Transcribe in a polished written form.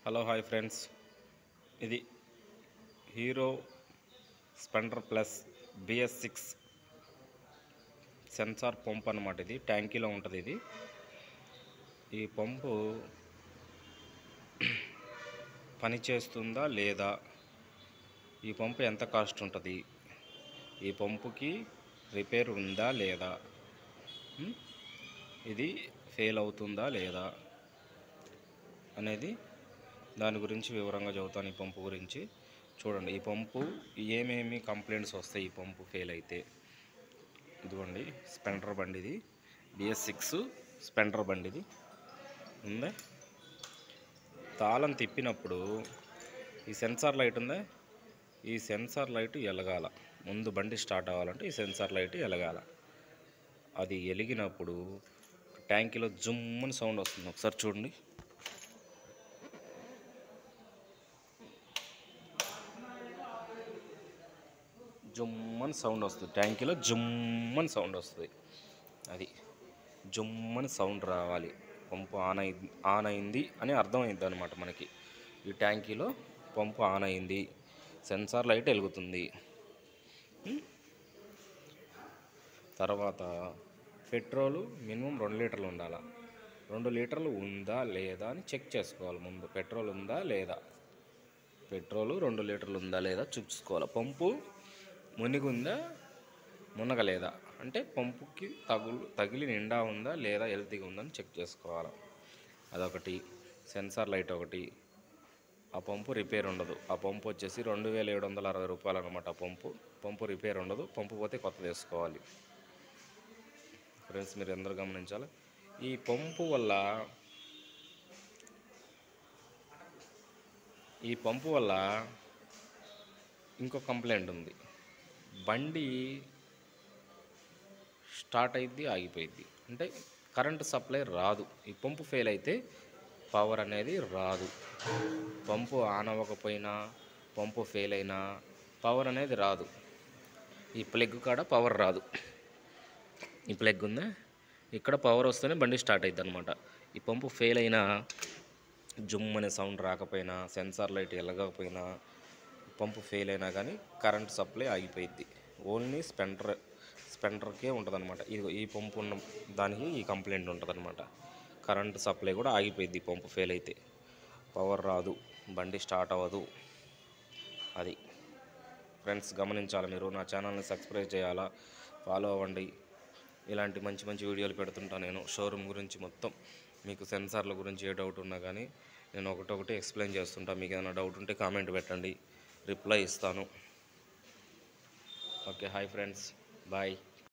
Hello hi friends, ఇది Hero Splendor plus BS6 sensor pump అన్నమాట. ఇది ట్యాంకీలో ఉంటుంది. ఈ పంపు పని చేస్తుందా లేదా, ఈ పంపు ఎంత కాస్ట్ ఉంటుంది, ఈ పంపుకి రిపేర్ ఉందా లేదా, ఇది ఫెయిల్ అవుతుందా లేదా అనేది దాని గురించి వివరంగా చెబుతాను. ఈ పంపు గురించి చూడండి. ఈ పంపు ఏమేమి కంప్లైంట్స్ వస్తాయి ఈ పంపు ఫెయిల్ అయితే. ఇదిగోండి స్పెండర్ బండి, ఇది BS6 స్పెండర్ బండి. ఇది ఉందా, తాళం తిప్పినప్పుడు ఈ సెన్సార్ లైట్ ఉందా, ఈ సెన్సార్ లైట్ వెలగాల. ముందు బండి స్టార్ట్ అవ్వాలంటే ఈ సెన్సార్ లైట్ వెలగాల. అది వెలిగినప్పుడు ట్యాంకీలో జుమ్మని సౌండ్ వస్తుంది. ఒకసారి చూడండి. జుమ్మని సౌండ్ వస్తుంది, ట్యాంకీలో జుమ్మని సౌండ్ వస్తుంది. అది జుమ్మని సౌండ్ రావాలి. పంపు ఆన్ అయింది అని అర్థమైంది అనమాట మనకి. ఈ ట్యాంకీలో పంపు ఆన్ అయింది, సెన్సార్ లైట్ వెలుగుతుంది. తర్వాత పెట్రోలు మినిమం 2 లీటర్లు ఉండాలి. 2 లీటర్లు ఉందా లేదా అని చెక్ చేసుకోవాలి. ముందు పెట్రోల్ ఉందా లేదా, పెట్రోలు 2 లీటర్లు ఉందా లేదా చూసుకోవాలి. పంపు మునిగుందా మునగలేదా అంటే పంపుకి తగిలి నిండా ఉందా లేదా, హెల్తీగా ఉందని చెక్ చేసుకోవాలి. అదొకటి. సెన్సార్ లైట్ ఒకటి. ఆ పంపు రిపేర్ ఉండదు. ఆ పంపు వచ్చేసి 2760 రూపాయలు అనమాట. పంపు రిపేర్ ఉండదు. పంపు పోతే కొత్తది వేసుకోవాలి. ఫ్రెండ్స్, మీరు అందరూ గమనించాలి. ఈ పంపు వల్ల ఇంకో కంప్లైంట్ ఉంది. బండి స్టార్ట్ అయింది, ఆగిపోయింది అంటే కరెంటు సప్లై రాదు. ఈ పంపు ఫెయిల్ అయితే పవర్ అనేది రాదు. పంపు ఆన్ అవ్వకపోయినా, పంపు ఫెయిల్ అయినా పవర్ అనేది రాదు. ఈ ప్లగ్ కాడ పవర్ రాదు. ఈ ప్లగ్ ఉందా, ఇక్కడ పవర్ వస్తేనే బండి స్టార్ట్ అవుతుంది అనమాట. ఈ పంపు ఫెయిల్ అయినా, జుమ్ అనే సౌండ్ రాకపోయినా, సెన్సార్ లైట్ వెలగకపోయినా, పంపు ఫెయిల్ అయినా కానీ కరెంట్ సప్లై ఆగిపోయింది. ఓన్లీ స్పెండర్కే ఉంటుంది అనమాట. ఈ పంపు ఉన్న దానికి ఈ కంప్లైంట్ ఉంటుంది అనమాట. కరెంట్ సప్లై కూడా ఆగిపోయింది పంపు ఫెయిల్ అయితే. పవర్ రాదు, బండి స్టార్ట్ అవ్వదు. అది ఫ్రెండ్స్ గమనించాలి. మీరు నా ఛానల్ని సబ్స్క్రైబ్ చేయాలా, ఫాలో అవ్వండి. ఇలాంటి మంచి మంచి వీడియోలు పెడుతుంటాను నేను. షోరూమ్ గురించి మొత్తం, మీకు సెన్సార్ల గురించి ఏ డౌట్ ఉన్నా కానీ నేను ఒకటొకటి ఎక్స్ప్లెయిన్ చేస్తుంటాను. మీకు ఏదైనా డౌట్ ఉంటే కామెంట్ పెట్టండి, రిప్లై ఇస్తాను. Okay, hi friends, bye.